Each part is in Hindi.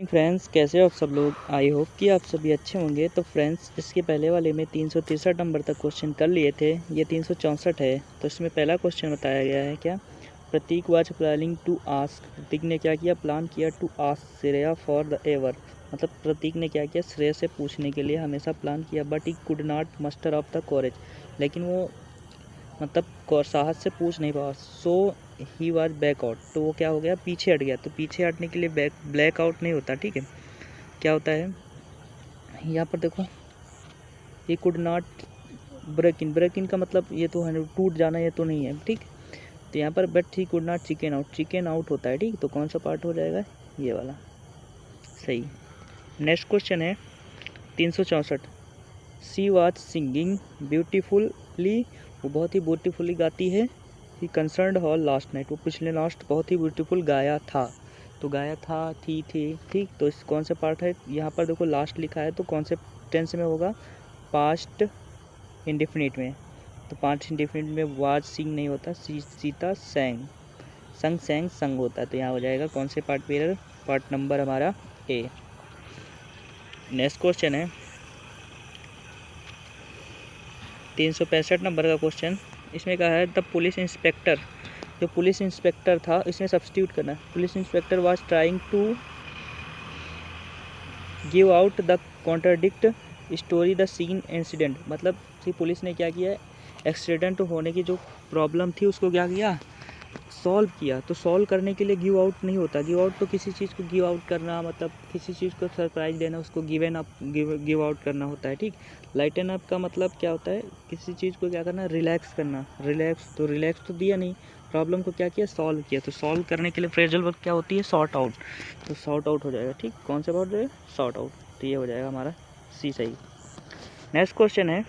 फ्रेंड्स, कैसे हो आप सब लोग। आई होप कि आप सभी अच्छे होंगे। तो फ्रेंड्स, इसके पहले वाले में 363 नंबर तक क्वेश्चन कर लिए थे। ये 364 है। तो इसमें पहला क्वेश्चन बताया गया है क्या, Prateek was planning to ask, Prateek ने क्या किया, प्लान किया to ask Shreya for the ever. मतलब प्रतीक ने क्या किया, श्रेया से पूछने के लिए हमेशा प्लान किया, but he could not muster of the courage, लेकिन वो मतलब साहस से पूछ नहीं पाया। So he was back out, तो वो क्या हो गया, पीछे हट गया। तो पीछे हटने के लिए ब्लैक आउट नहीं होता, ठीक है। क्या होता है यहाँ पर देखो, he could not break in का मतलब ये तो है टूट जाना, ये तो नहीं है, ठीक। तो यहाँ पर but he could not chicken out होता है, ठीक। तो कौन सा पार्ट हो जाएगा, ये वाला सही। नेक्स्ट क्वेश्चन है 364। सी वॉज सिंगिंग ब्यूटीफुली, वो बहुत ही ब्यूटीफुली गाती है। ही कंसर्नड हॉल लास्ट नाइट, वो पिछले लास्ट बहुत ही ब्यूटीफुल गाया था। तो गाया था, थी, ठीक। तो इस कौन से पार्ट है, यहाँ पर देखो लास्ट लिखा है, तो कौन से टेंस में होगा, पास्ट इंडेफिनिट में। तो पास्ट इंडेफिनिट में वाज सिंग नहीं होता, सीता सैंग, संग होता है। तो यहाँ हो जाएगा कौन से पार्ट पे एरर, पार्ट नंबर हमारा ए। नेक्स्ट क्वेश्चन है 365 नंबर का क्वेश्चन। इसमें कहा है द पुलिस इंस्पेक्टर, जो पुलिस इंस्पेक्टर था इसमें सब्स्टिट्यूट करना है। Police inspector was trying to give out the contradict story the scene incident, मतलब कि पुलिस ने क्या किया, एक्सीडेंट होने की जो प्रॉब्लम थी उसको क्या किया, सॉल्व किया। तो सॉल्व करने के लिए गिव आउट नहीं होता, गिव आउट तो किसी चीज़ को गिव आउट करना, मतलब किसी चीज़ को सरप्राइज देना, उसको गिवन अप गिव आउट करना होता है, ठीक। लाइटन अप का मतलब क्या होता है, किसी चीज़ को क्या करना, रिलैक्स करना, रिलैक्स तो दिया नहीं, प्रॉब्लम को क्या किया, सॉल्व किया। तो सॉल्व करने के लिए फ्रेजल वर्ब क्या होती है, सॉर्ट आउट। तो सॉर्ट आउट हो जाएगा, ठीक। कौन से वर्ड है, सॉर्ट आउट। तो ये हो जाएगा हमारा सी सही। नेक्स्ट क्वेश्चन है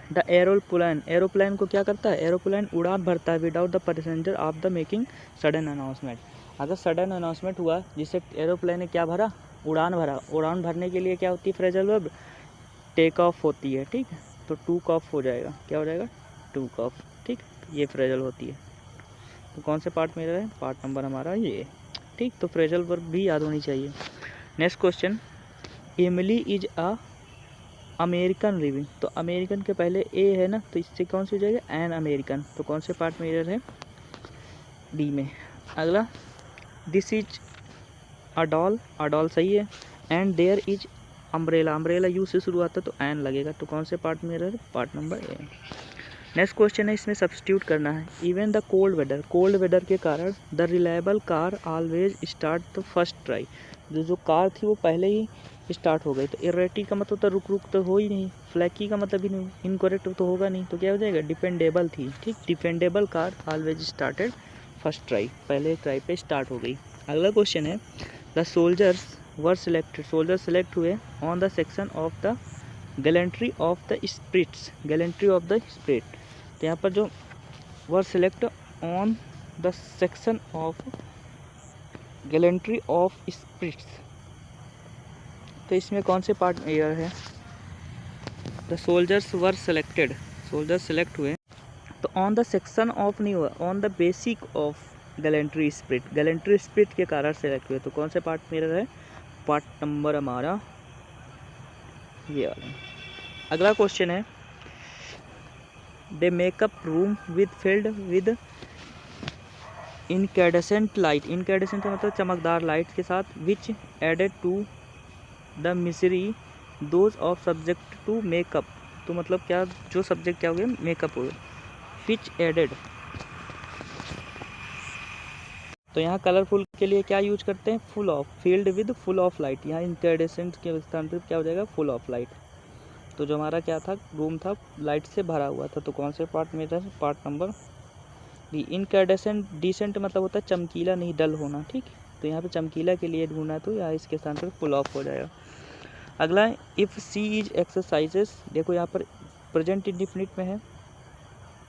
द एरोप्लेन को क्या करता है, एरोप्लेन उड़ान भरता है without the passenger of the making sudden announcement. अगर सडन अनाउंसमेंट हुआ जिससे एरोप्लेन ने क्या भरा, उड़ान भरा। उड़ान भरने के लिए क्या होती है फ्रेजल वर्ब, टेक ऑफ होती है, ठीक। तो टूक ऑफ हो जाएगा, क्या हो जाएगा, टूक ऑफ, ठीक। ये फ्रेजल होती है। तो कौन से पार्ट में है, पार्ट नंबर हमारा ये, ठीक। तो फ्रेजल वर्ब भी याद होनी चाहिए। Next question, Emily is a American living, तो अमेरिकन के पहले ए है ना, तो इससे कौन सी हो जाएगा, एन अमेरिकन। तो कौन से पार्ट में एरर है, डी में। अगला, दिस इज अ डॉल सही है। And there is umbrella U से शुरू आता है तो एन लगेगा। तो कौन से पार्ट में एरर है, part number A. Next question है, इसमें सब्स्टिट्यूट करना है। इवन द कोल्ड वेदर के कारण the reliable car always start the first try, जो कार थी वो पहले ही स्टार्ट हो गई। तो इरेटी का मतलब तो रुक तो हो ही नहीं, फ्लैकी का मतलब ही नहीं, इनकरेक्ट तो होगा नहीं। तो क्या हो जाएगा, डिपेंडेबल थी, ठीक। Dependable car always started first try, पहले ट्राई पे स्टार्ट हो गई। अगला क्वेश्चन है the soldiers were selected, soldier select हुए on the section of the gallantry of the spirits, gallantry of the spirit. तो यहाँ पर जो were select on the section of gallantry of spirits, तो इसमें कौन से पार्ट में एरर है, the soldiers were selected, soldier select हुए, तो ऑन द सेक्शन ऑफ नहीं हुआ, on the basic of gallantry spirit के कारण सेलेक्ट हुए। तो कौन से पार्ट में एरर है, पार्ट नंबर हमारा ये वाला। अगला क्वेश्चन है the makeup room with filled with incandescent light, incandescent का मतलब चमकदार लाइट के साथ, which added to the misery those of subject to makeup. तो मतलब क्या, जो सब्जेक्ट क्या हो गया, मेकअप हो गया। विच एडेड, तो यहाँ कलरफुल के लिए क्या यूज करते हैं, full of, field with full of light. यहाँ इनकैंडेसेंट के स्थान पर क्या हो जाएगा, फुल ऑफ लाइट। तो जो हमारा क्या था, रूम था लाइट से भरा हुआ था। तो कौन से पार्ट में था, part number D. Incandescent, decent मतलब होता है चमकीला नहीं, डल होना, ठीक। तो यहाँ पे चमकीला के लिए ढूंढना, तो यहाँ इसके स्थान पर फुल ऑफ हो जाएगा। अगला है इफ़ सी इज एक्सरसाइजेस, देखो यहाँ पर प्रेजेंट इंडिफिनिट में है,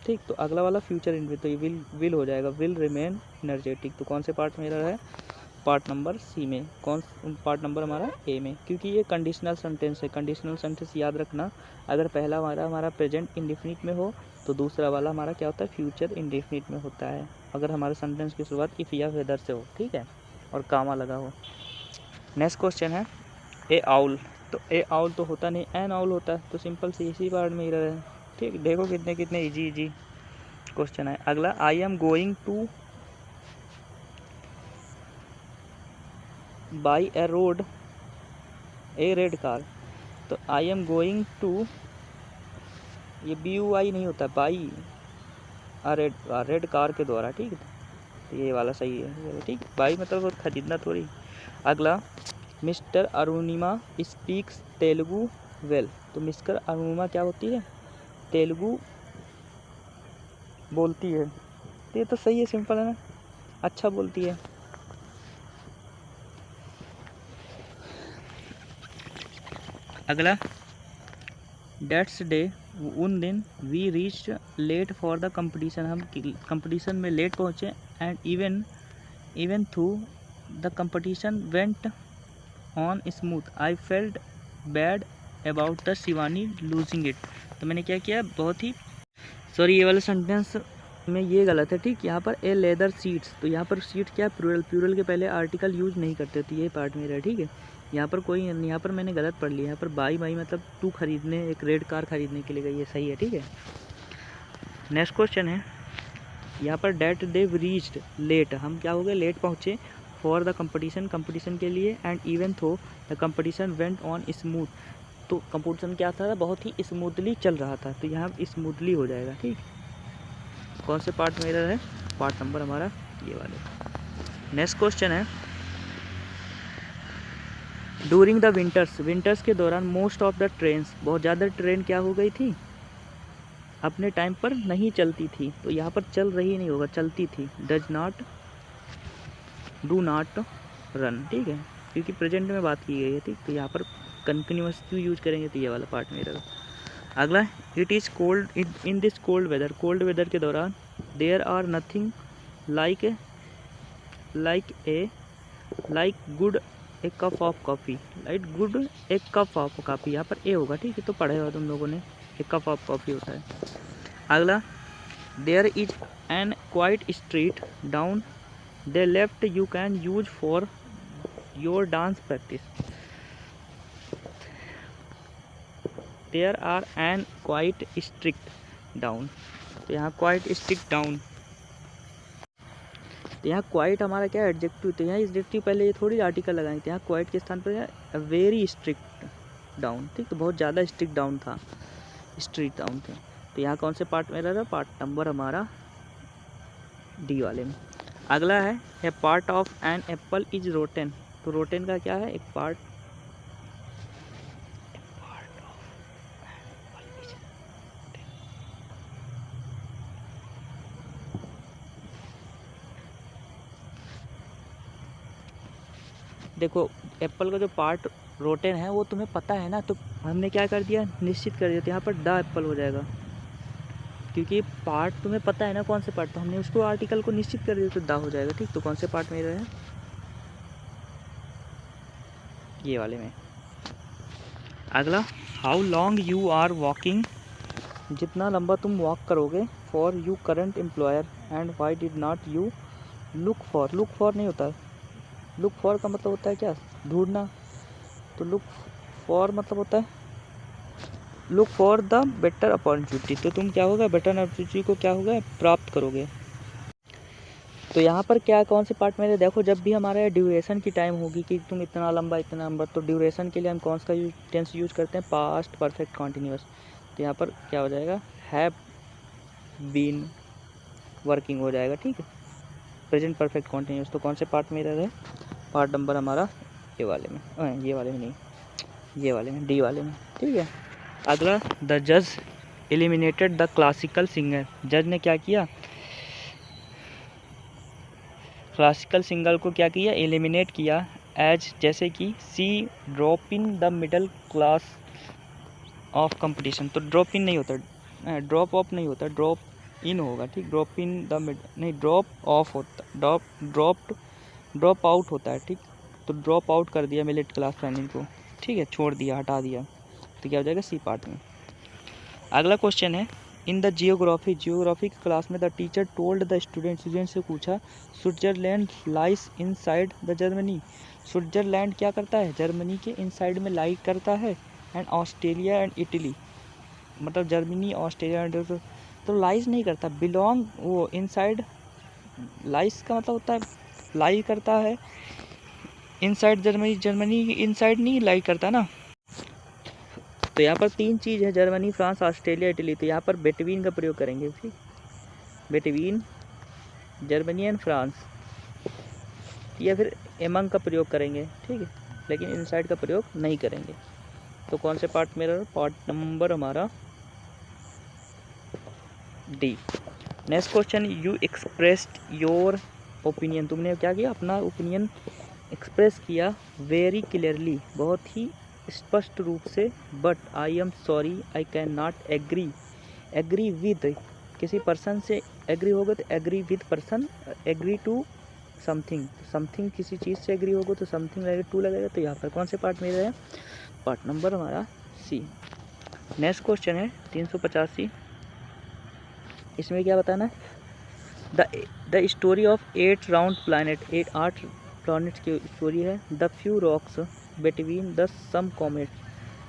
ठीक। तो अगला वाला फ्यूचर इंडिफिनिट, तो ये विल हो जाएगा, विल रिमेन एनर्जेटिक। तो कौन से पार्ट में एरर है, पार्ट नंबर सी में। कौन पार्ट नंबर हमारा ए में, क्योंकि ये कंडीशनल सेंटेंस है। कंडीशनल सेंटेंस याद रखना, अगर पहला हमारा प्रेजेंट इंडिफिनिट में हो तो दूसरा वाला हमारा क्या होता है, फ्यूचर इंडिफिनिट में होता है, अगर हमारे सेंटेंस की शुरुआत इफ़ या वेदर से हो, ठीक है, और कामा लगा हो। नेक्स्ट क्वेश्चन है ए आउल। तो ए आउल तो होता नहीं, एन आउल होता है, तो सिंपल से इसी पार्ट में ही रहे। ठीक, देखो कितने कितने इजी क्वेश्चन है। अगला, I am going two by A road A red car. तो आई एम गोइंग टू, ये BUI नहीं होता, बाई रेड कार के द्वारा। ठीक है, तो ये वाला सही है। ठीक, बाई मतलब खरीदना थोड़ी। अगला, mister Arunima speaks Telugu well. तो मिस्टर अरुणिमा क्या होती है, तेलुगु बोलती है। तो ये तो सही है, सिंपल है ना, अच्छा बोलती है। अगला, डेट्स डे, उन दिन we reach late for the competition, हम कंपटीशन में लेट पहुँचे। And even through the competition went on smooth I felt bad about the Shivani losing it. तो मैंने क्या किया, बहुत ही सॉरी, ये वाला सेंटेंस में ये गलत है। ठीक, यहाँ पर ए लेदर सीट्स, तो यहाँ पर सीट क्या, प्लूरल के पहले आर्टिकल यूज नहीं करते, तो ये पार्ट मेरा है। ठीक है, यहाँ पर कोई, यहाँ पर मैंने गलत पढ़ लिया। यहाँ पर बाई मतलब तू खरीदने, एक रेड कार खरीदने के लिए गई है, सही है। ठीक है, नेक्स्ट क्वेश्चन है, यहाँ पर डेट दे रीच्ड लेट, हम क्या हो गए, लेट पहुँचे। फॉर द कंपटीशन के लिए। एंड इवन थो the competition went on smooth, तो कंपटीशन क्या था, बहुत ही स्मूथली चल रहा था, तो यहाँ स्मूथली हो जाएगा। ठीक, कौन से पार्ट में एरर है, पार्ट नंबर हमारा ये वाले। नेक्स्ट क्वेश्चन है, डूरिंग द विंटर्स के दौरान मोस्ट ऑफ द ट्रेन्स, बहुत ज़्यादा ट्रेन क्या हो गई थी, अपने टाइम पर नहीं चलती थी। तो यहाँ पर चल रही नहीं होगा, चलती थी। Do not run. ठीक है, क्योंकि प्रेजेंट में बात की गई है। ठीक, तो यहाँ पर कंटिन्यूस क्यों यूज करेंगे, तो ये वाला पार्ट में रहेगा। अगला, it is cold in this cold weather के दौरान there are nothing like good a cup of coffee, good a cup of coffee, यहाँ पर ए होगा। ठीक है, तो पढ़ा हुआ तुम लोगों ने, ए कप ऑफ कॉफ़ी होता है। अगला, there is an quite street down the left you can use for your dance practice. There are an quite strict down, तो यहाँ क्वाइट स्ट्रिक्ट डाउन, तो यहाँ क्वाइट हमारा क्या है, एडजेक्टिव। तो यहाँ एडजेक्टिव पहले ये थोड़ी आर्टिकल लगाएंगे, तो यहाँ क्वाइट के स्थान पर है वेरी स्ट्रिक्ट डाउन। ठीक, तो बहुत ज़्यादा स्ट्रिक्ट डाउन था, स्ट्रिक्ट डाउन थे। तो यहाँ कौन से पार्ट में रह रहा है, पार्ट नंबर हमारा डी वाले में। अगला है, a part of an apple is rotten. तो रोटेन का क्या है, एक पार्ट देखो, एप्पल का जो पार्ट रोटेन है वो तुम्हें पता है ना, तो हमने क्या कर दिया, निश्चित कर दिया। तो यहाँ पर द एप्पल हो जाएगा, क्योंकि पार्ट तुम्हें पता है ना कौन से पार्ट, तो हमने उसको आर्टिकल को निश्चित कर दिया, तो द हो जाएगा। ठीक, तो कौन से पार्ट में रहे, ये वाले में। अगला, how long you are walking, जितना लंबा तुम वॉक करोगे। For you current employer and why did not you look for नहीं होता, लुक फॉर का मतलब होता है क्या, ढूंढना। तो लुक फॉर मतलब होता है look for the better opportunity, तो तुम क्या होगा, बेटर अपॉर्चुनिटी को क्या होगा, प्राप्त करोगे। तो यहाँ पर क्या, कौन से पार्ट में देखो, जब भी हमारा ड्यूरेशन की टाइम होगी कि तुम इतना लंबा, तो ड्यूरेशन के लिए हम कौन सा टेंस यूज करते हैं, पास्ट परफेक्ट कॉन्टिन्यूस। तो यहाँ पर क्या हो जाएगा, हैव बीन वर्किंग हो जाएगा। ठीक है, प्रेजेंट परफेक्ट कॉन्टिन्यूस। तो कौन से पार्ट में रह, पार्ट नंबर हमारा ये वाले में, ये वाले में नहीं, ये वाले में, डी वाले में। ठीक है, अगला, द जज एलिमिनेटेड द क्लासिकल सिंगर। जज ने क्या किया, क्लासिकल सिंगर को क्या किया, एलिमिनेट किया। एज जैसे कि see drop in the middle class of competition. तो ड्रॉप इन नहीं होता, ड्रॉप ऑफ नहीं होता, ड्रॉप इन होगा। ठीक, ड्रॉप इन द मिड नहीं, ड्रॉप ऑफ होता, ड्रॉप आउट होता है। ठीक, तो ड्रॉप आउट कर दिया मिडिल क्लास फैमिली को। ठीक है, छोड़ दिया, हटा दिया, तो क्या हो जाएगा, सी पार्ट में। अगला क्वेश्चन है, इन द जियोग्राफी की क्लास में the teacher told the student से पूछा Switzerland lies inside the Germany. Switzerland क्या करता है, जर्मनी के इनसाइड में लाई करता है। एंड ऑस्ट्रेलिया एंड इटली, मतलब जर्मनी ऑस्ट्रेलिया एंड, तो लाइस नहीं करता, बिलोंग वो इनसाइड, लाइस का मतलब होता है लाई करता है इनसाइड जर्मनी, जर्मनी इनसाइड नहीं लाई करता ना। तो यहाँ पर 3 चीज़ है, जर्मनी, फ्रांस, ऑस्ट्रेलिया, इटली। तो यहाँ पर बिटवीन का प्रयोग करेंगे, ठीक, बिटवीन जर्मनी एंड फ्रांस, या फिर एमंग का प्रयोग करेंगे, ठीक है, लेकिन इनसाइड का प्रयोग नहीं करेंगे। तो कौन से पार्ट मेरा, पार्ट नंबर हमारा D. Next question, you expressed your opinion, तुमने क्या किया, अपना ओपिनियन एक्सप्रेस किया, वेरी क्लियरली, बहुत ही स्पष्ट रूप से, but I am sorry I can not agree, agree with, किसी पर्सन से एग्री होगा तो agree with person, agree to something, something किसी चीज़ से एग्री होगा तो समथिंग लगेगा, टू लगेगा। तो यहाँ पर कौन से पार्ट में है, पार्ट नंबर हमारा सी। नेक्स्ट क्वेश्चन है 385, इसमें क्या बताना है, the story of 8 round planet, 8 planets की स्टोरी है। The few rocks between the some comet,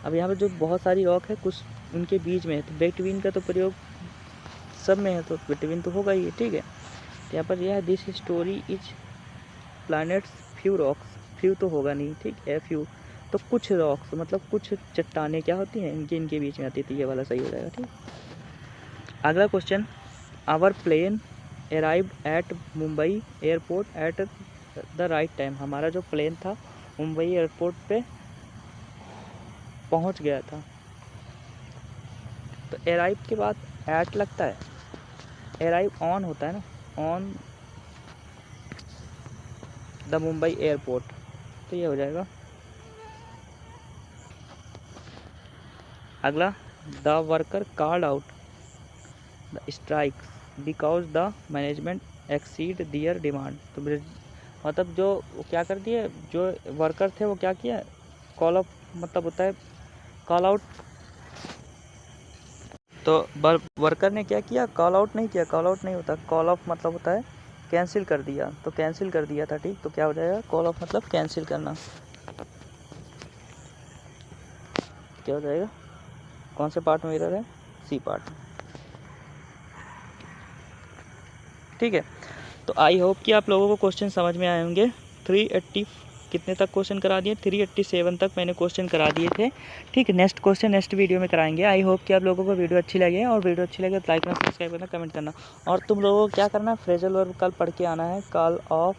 अब यहाँ पे जो बहुत सारी रॉक है कुछ उनके बीच में है, तो बिटवीन का तो प्रयोग सब में है, तो बिटवीन तो होगा ही, ठीक है। तो यहाँ पर यह है, this story is planets few rocks, few तो होगा नहीं, ठीक है, फ्यू तो कुछ रॉक्स, मतलब कुछ चट्टानें क्या होती हैं इनके बीच में आती थी, ये वाला सही हो जाएगा, ठीक। अगला question, our plane arrived at Mumbai airport at the right time, हमारा जो प्लेन था मुंबई एयरपोर्ट पे पहुंच गया था। तो अराइव के बाद एट लगता है, अराइव ऑन होता है ना, ऑन द मुंबई एयरपोर्ट, तो ये हो जाएगा। अगला, the worker called out the strikes because the management exceed their demand, तो मतलब जो क्या कर दिए, जो वर्कर थे वो क्या किया, कॉल ऑफ, मतलब होता है कॉल आउट, तो वर्कर ने क्या किया, कॉल आउट नहीं किया, कॉल आउट नहीं होता, कॉल ऑफ मतलब होता है कैंसिल कर दिया, तो कैंसिल कर दिया था, ठीक। तो क्या हो जाएगा, कॉल ऑफ मतलब कैंसिल करना, क्या हो जाएगा, कौन से पार्ट में इधर है, सी पार्ट, ठीक है। तो आई होप कि आप लोगों को क्वेश्चन समझ में आए होंगे। 380 कितने तक क्वेश्चन करा दिए, 387 तक मैंने क्वेश्चन करा दिए थे, ठीक है। नेक्स्ट क्वेश्चन नेक्स्ट वीडियो में कराएंगे। आई होप कि आप लोगों को वीडियो अच्छी लगे, और वीडियो अच्छी लगे तो लाइक करना, सब्सक्राइब करना, कमेंट करना। और तुम लोगों को क्या करना है, फ्रेजल वर्ब कल पढ़ के आना है, कॉल ऑफ,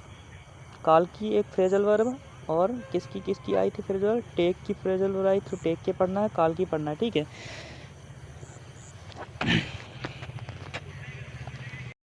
कॉल की एक फ्रेजल वर्ब, और किसकी आई थी फ्रेजल वर्ब, टेक की फ्रेजल वर्ब आई, तो टेक के पढ़ना है, कॉल की पढ़ना है, ठीक है।